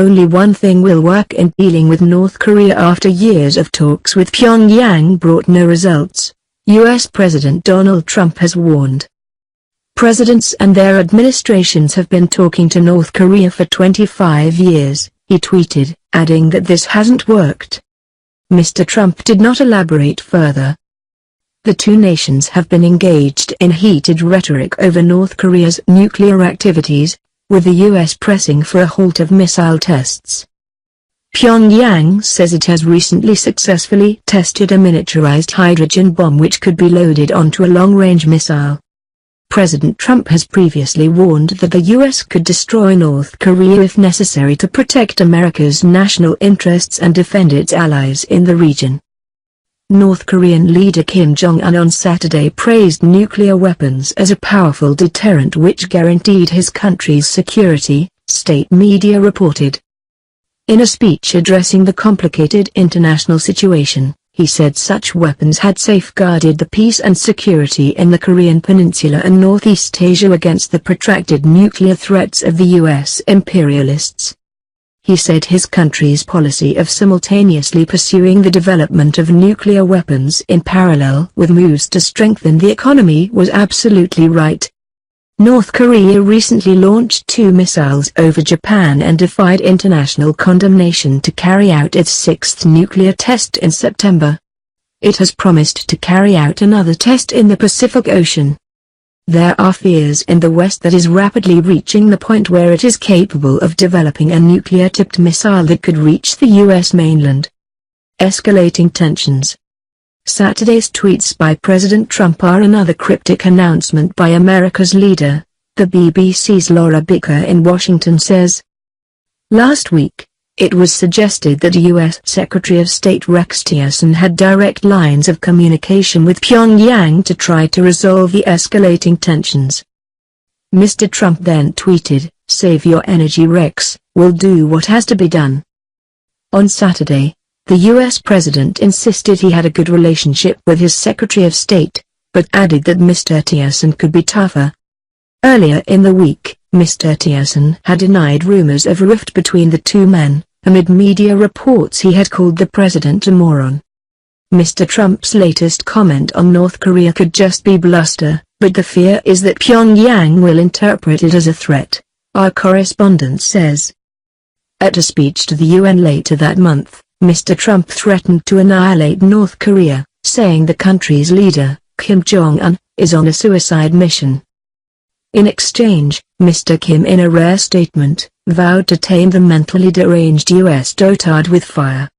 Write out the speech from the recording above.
Only one thing will work in dealing with North Korea after years of talks with Pyongyang brought no results, U.S. President Donald Trump has warned. Presidents and their administrations have been talking to North Korea for 25 years, he tweeted, adding that this hasn't worked. Mr. Trump did not elaborate further. The two nations have been engaged in heated rhetoric over North Korea's nuclear activities, with the U.S. pressing for a halt of missile tests. Pyongyang says it has recently successfully tested a miniaturized hydrogen bomb which could be loaded onto a long-range missile. President Trump has previously warned that the U.S. could destroy North Korea if necessary to protect America's national interests and defend its allies in the region. North Korean leader Kim Jong-un on Saturday praised nuclear weapons as a powerful deterrent which guaranteed his country's security, state media reported. In a speech addressing the complicated international situation, he said such weapons had safeguarded the peace and security in the Korean Peninsula and Northeast Asia against the protracted nuclear threats of the U.S. imperialists. He said his country's policy of simultaneously pursuing the development of nuclear weapons in parallel with moves to strengthen the economy was absolutely right. North Korea recently launched 2 missiles over Japan and defied international condemnation to carry out its 6th nuclear test in September. It has promised to carry out another test in the Pacific Ocean. There are fears in the West that is rapidly reaching the point where it is capable of developing a nuclear-tipped missile that could reach the U.S. mainland. Escalating tensions. Saturday's tweets by President Trump are another cryptic announcement by America's leader, the BBC's Laura Bicker in Washington says. Last week, it was suggested that U.S. Secretary of State Rex Tillerson had direct lines of communication with Pyongyang to try to resolve the escalating tensions. Mr. Trump then tweeted, "Save your energy, Rex, we'll do what has to be done." On Saturday, the U.S. president insisted he had a good relationship with his Secretary of State, but added that Mr. Tillerson could be tougher. Earlier in the week, Mr. Tillerson had denied rumors of a rift between the two men. Amid media reports he had called the president a moron. Mr. Trump's latest comment on North Korea could just be bluster, but the fear is that Pyongyang will interpret it as a threat, our correspondent says. At a speech to the UN later that month, Mr. Trump threatened to annihilate North Korea, saying the country's leader, Kim Jong-un, is on a suicide mission. In exchange, Mr. Kim in a rare statement, vowed to tame the mentally deranged U.S. dotard with fire.